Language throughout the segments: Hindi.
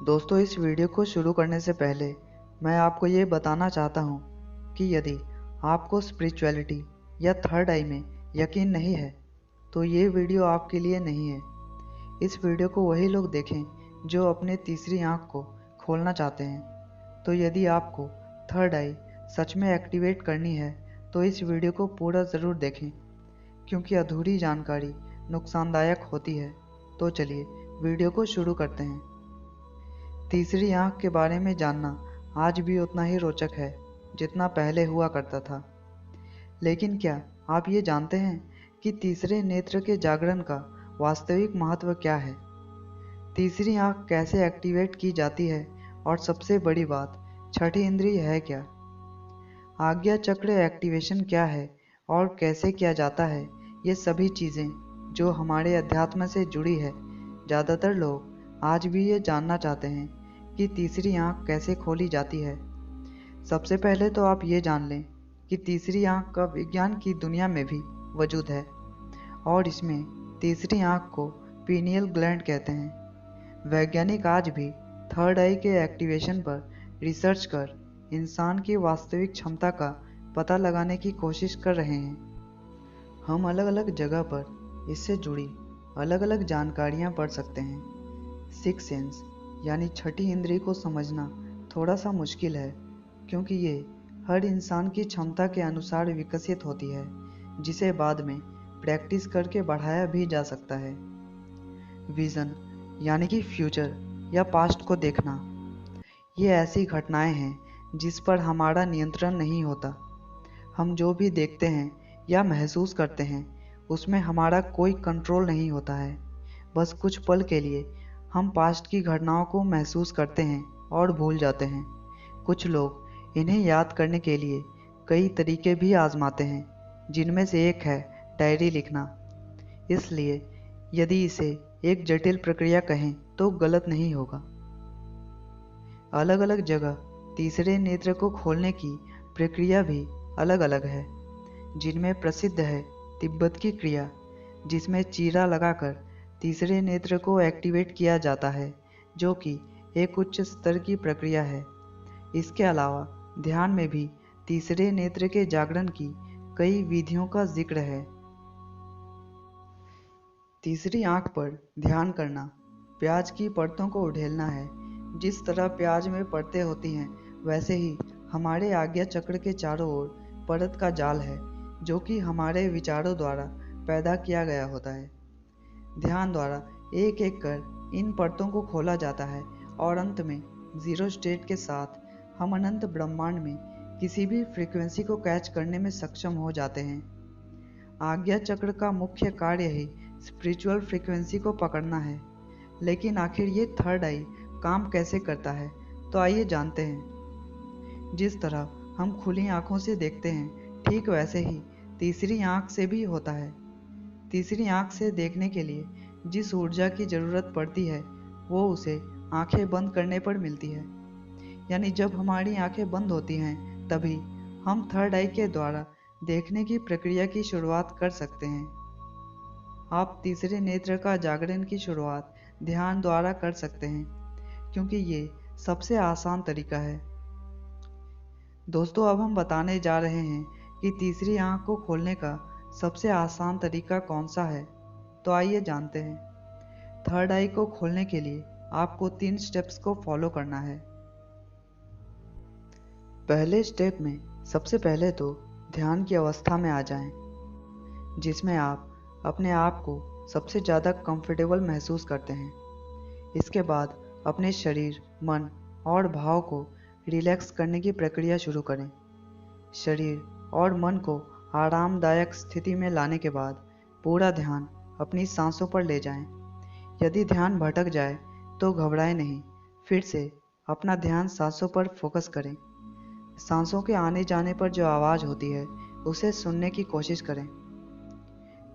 दोस्तों, इस वीडियो को शुरू करने से पहले मैं आपको ये बताना चाहता हूँ कि यदि आपको स्पिरिचुअलिटी या थर्ड आई में यकीन नहीं है तो ये वीडियो आपके लिए नहीं है। इस वीडियो को वही लोग देखें जो अपने तीसरी आँख को खोलना चाहते हैं। तो यदि आपको थर्ड आई सच में एक्टिवेट करनी है तो इस वीडियो को पूरा ज़रूर देखें, क्योंकि अधूरी जानकारी नुकसानदायक होती है। तो चलिए वीडियो को शुरू करते हैं। तीसरी आँख के बारे में जानना आज भी उतना ही रोचक है जितना पहले हुआ करता था। लेकिन क्या आप ये जानते हैं कि तीसरे नेत्र के जागरण का वास्तविक महत्व क्या है? तीसरी आँख कैसे एक्टिवेट की जाती है और सबसे बड़ी बात, छठी इंद्रिय है क्या? आज्ञा चक्र एक्टिवेशन क्या है और कैसे किया जाता है? ये सभी चीज़ें जो हमारे अध्यात्म से जुड़ी है। ज़्यादातर लोग आज भी ये जानना चाहते हैं कि तीसरी आँख कैसे खोली जाती है। सबसे पहले तो आप ये जान लें कि तीसरी आँख का विज्ञान की दुनिया में भी वजूद है और इसमें तीसरी आँख को पीनियल ग्लैंड कहते हैं। वैज्ञानिक आज भी थर्ड आई के एक्टिवेशन पर रिसर्च कर इंसान की वास्तविक क्षमता का पता लगाने की कोशिश कर रहे हैं। हम अलग अलग जगह पर इससे जुड़ी अलग अलग जानकारियाँ पढ़ सकते हैं। सिक्स सेंस यानी छठी इंद्रिय को समझना थोड़ा सा मुश्किल है, क्योंकि ये हर इंसान की क्षमता के अनुसार विकसित होती है, जिसे बाद में प्रैक्टिस करके बढ़ाया भी जा सकता है। विज़न यानी कि फ्यूचर या पास्ट को देखना, ये ऐसी घटनाएं हैं जिस पर हमारा नियंत्रण नहीं होता। हम जो भी देखते हैं या महसूस करते हैं उसमें हमारा कोई कंट्रोल नहीं होता है। बस कुछ पल के लिए हम पास्ट की घटनाओं को महसूस करते हैं और भूल जाते हैं। कुछ लोग इन्हें याद करने के लिए कई तरीके भी आजमाते हैं, जिनमें से एक है डायरी लिखना। इसलिए यदि इसे एक जटिल प्रक्रिया कहें तो गलत नहीं होगा। अलग अलग जगह तीसरे नेत्र को खोलने की प्रक्रिया भी अलग अलग है, जिनमें प्रसिद्ध है तिब्बत की क्रिया, जिसमें चीरा लगाकर तीसरे नेत्र को एक्टिवेट किया जाता है, जो कि एक उच्च स्तर की प्रक्रिया है। इसके अलावा ध्यान में भी तीसरे नेत्र के जागरण की कई विधियों का जिक्र है। तीसरी आंख पर ध्यान करना प्याज की परतों को उड़ेलना है। जिस तरह प्याज में परतें होती हैं, वैसे ही हमारे आज्ञा चक्र के चारों ओर परत का जाल है, जो कि हमारे विचारों द्वारा पैदा किया गया होता है। ध्यान द्वारा एक एक कर इन परतों को खोला जाता है और अंत में जीरो स्टेट के साथ हम अनंत ब्रह्मांड में किसी भी फ्रीक्वेंसी को कैच करने में सक्षम हो जाते हैं। आज्ञा चक्र का मुख्य कार्य ही स्पिरिचुअल फ्रीक्वेंसी को पकड़ना है। लेकिन आखिर ये थर्ड आई काम कैसे करता है, तो आइए जानते हैं। जिस तरह हम खुली आंखों से देखते हैं, ठीक वैसे ही तीसरी आंख से भी होता है। तीसरी आंख से देखने के लिए जिस ऊर्जा की ज़रूरत पड़ती है, वो उसे आंखें बंद करने पर मिलती है। यानी जब हमारी आंखें बंद होती हैं, तभी हम थर्ड आई के द्वारा देखने की प्रक्रिया की शुरुआत कर सकते हैं। आप तीसरे नेत्र का जागरण की शुरुआत ध्यान द्वारा कर सकते हैं, क्योंकि ये सबसे आसान तरीका है। दोस्तों, अब हम बताने जा रहे हैं कि तीसरी आंख को खोलने का सबसे आसान तरीका कौन सा है। तो आइए जानते हैं। थर्ड आई को खोलने के लिए आपको 3 स्टेप्स को फॉलो करना है। पहले स्टेप में सबसे पहले तो ध्यान की अवस्था में आ जाएं, जिसमें आप अपने आप को सबसे ज़्यादा कंफर्टेबल महसूस करते हैं। इसके बाद अपने शरीर, मन और भाव को रिलैक्स करने की प्रक्रिया शुरू करें। शरीर और मन को आरामदायक स्थिति में लाने के बाद पूरा ध्यान अपनी सांसों पर ले जाएं। यदि ध्यान भटक जाए तो घबराएं नहीं, फिर से अपना ध्यान सांसों पर फोकस करें। सांसों के आने जाने पर जो आवाज़ होती है, उसे सुनने की कोशिश करें।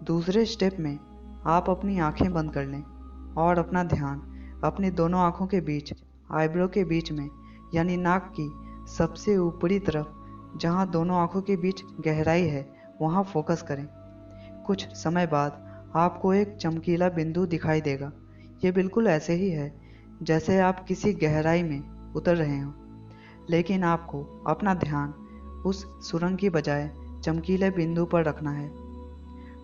दूसरे स्टेप में आप अपनी आंखें बंद कर लें और अपना ध्यान अपनी दोनों आंखों के बीच, आईब्रो के बीच में, यानी नाक की सबसे ऊपरी तरफ, जहां दोनों आंखों के बीच गहराई है, वहां फोकस करें। कुछ समय बाद आपको एक चमकीला बिंदु दिखाई देगा। ये बिल्कुल ऐसे ही है जैसे आप किसी गहराई में उतर रहे हो, लेकिन आपको अपना ध्यान उस सुरंग की बजाय चमकीले बिंदु पर रखना है।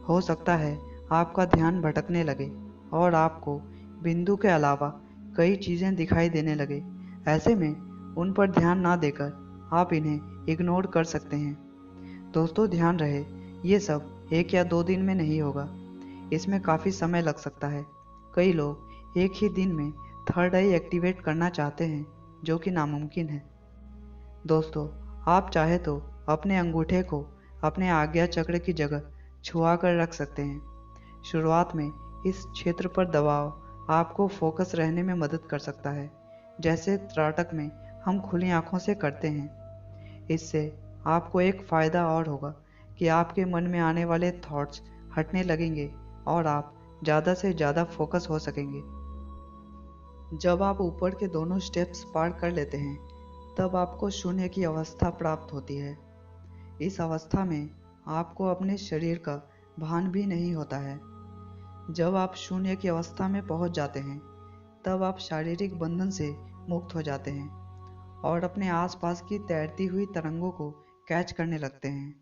हो सकता है आपका ध्यान भटकने लगे और आपको बिंदु के अलावा कई चीज़ें दिखाई देने लगे। ऐसे में उन पर ध्यान ना देकर आप इन्हें इग्नोर कर सकते हैं। दोस्तों, ध्यान रहे, ये सब 1 या 2 दिन में नहीं होगा। इसमें काफ़ी समय लग सकता है। कई लोग एक ही दिन में थर्ड आई एक्टिवेट करना चाहते हैं, जो कि नामुमकिन है। दोस्तों, आप चाहे तो अपने अंगूठे को अपने आज्ञा चक्र की जगह छुआ कर रख सकते हैं। शुरुआत में इस क्षेत्र पर दबाव आपको फोकस रहने में मदद कर सकता है, जैसे त्राटक में हम खुली आंखों से करते हैं। इससे आपको एक फ़ायदा और होगा कि आपके मन में आने वाले थॉट्स हटने लगेंगे और आप ज़्यादा से ज़्यादा फोकस हो सकेंगे। जब आप ऊपर के दोनों स्टेप्स पार कर लेते हैं, तब आपको शून्य की अवस्था प्राप्त होती है। इस अवस्था में आपको अपने शरीर का भान भी नहीं होता है। जब आप शून्य की अवस्था में पहुंच जाते हैं, तब आप शारीरिक बंधन से मुक्त हो जाते हैं और अपने आसपास की तैरती हुई तरंगों को कैच करने लगते हैं।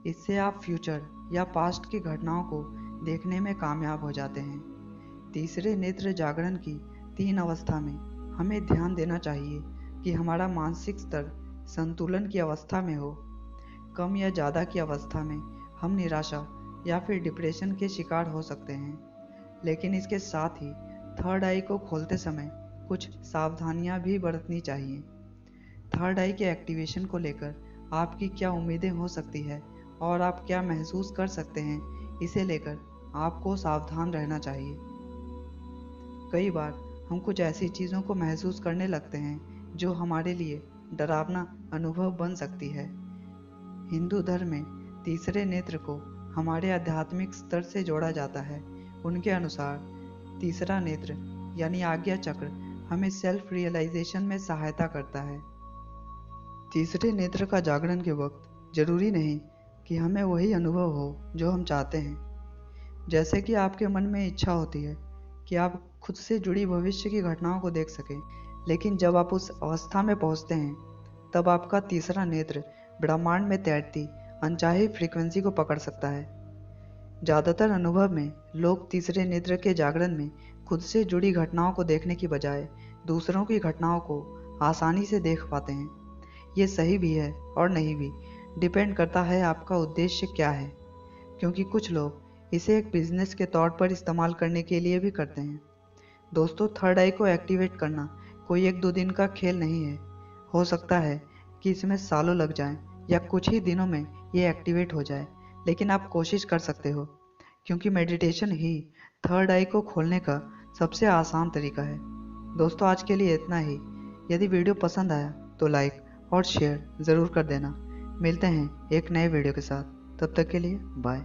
इससे आप फ्यूचर या पास्ट की घटनाओं को देखने में कामयाब हो जाते हैं। तीसरे नेत्र जागरण की 3 अवस्था में हमें ध्यान देना चाहिए कि हमारा मानसिक स्तर संतुलन की अवस्था में हो। कम या ज़्यादा की अवस्था में हम निराशा या फिर डिप्रेशन के शिकार हो सकते हैं। लेकिन इसके साथ ही थर्ड आई को खोलते समय कुछ सावधानियां भी बरतनी चाहिए। थर्ड आई के एक्टिवेशन को लेकर आपकी क्या उम्मीदें हो सकती है और आप क्या महसूस कर सकते हैं, इसे लेकर आपको सावधान रहना चाहिए। कई बार हम कुछ ऐसी चीज़ों को महसूस करने लगते हैं जो हमारे लिए डरावना अनुभव बन सकती है। हिंदू धर्म में तीसरे नेत्र को हमारे आध्यात्मिक स्तर से जोड़ा जाता है। उनके अनुसार तीसरा नेत्र यानी आज्ञा चक्र हमें सेल्फ रियलाइजेशन में सहायता करता है। तीसरे नेत्र का जागरण के वक्त जरूरी नहीं कि हमें वही अनुभव हो जो हम चाहते हैं। जैसे कि आपके मन में इच्छा होती है कि आप खुद से जुड़ी भविष्य की घटनाओं को देख सकें, लेकिन जब आप उस अवस्था में पहुंचते हैं, तब आपका तीसरा नेत्र ब्रह्मांड में तैरती अनचाही फ्रीक्वेंसी को पकड़ सकता है। ज़्यादातर अनुभव में लोग तीसरे नेत्र के जागरण में खुद से जुड़ी घटनाओं को देखने की बजाय दूसरों की घटनाओं को आसानी से देख पाते हैं। ये सही भी है और नहीं भी, डिपेंड करता है आपका उद्देश्य क्या है, क्योंकि कुछ लोग इसे एक बिजनेस के तौर पर इस्तेमाल करने के लिए भी करते हैं। दोस्तों, थर्ड आई को एक्टिवेट करना कोई 1-2 दिन का खेल नहीं है। हो सकता है कि इसमें सालों लग जाएं या कुछ ही दिनों में ये एक्टिवेट हो जाए, लेकिन आप कोशिश कर सकते हो, क्योंकि मेडिटेशन ही थर्ड आई को खोलने का सबसे आसान तरीका है। दोस्तों, आज के लिए इतना ही। यदि वीडियो पसंद आया तो लाइक और शेयर ज़रूर कर देना। मिलते हैं एक नए वीडियो के साथ, तब तक के लिए बाय।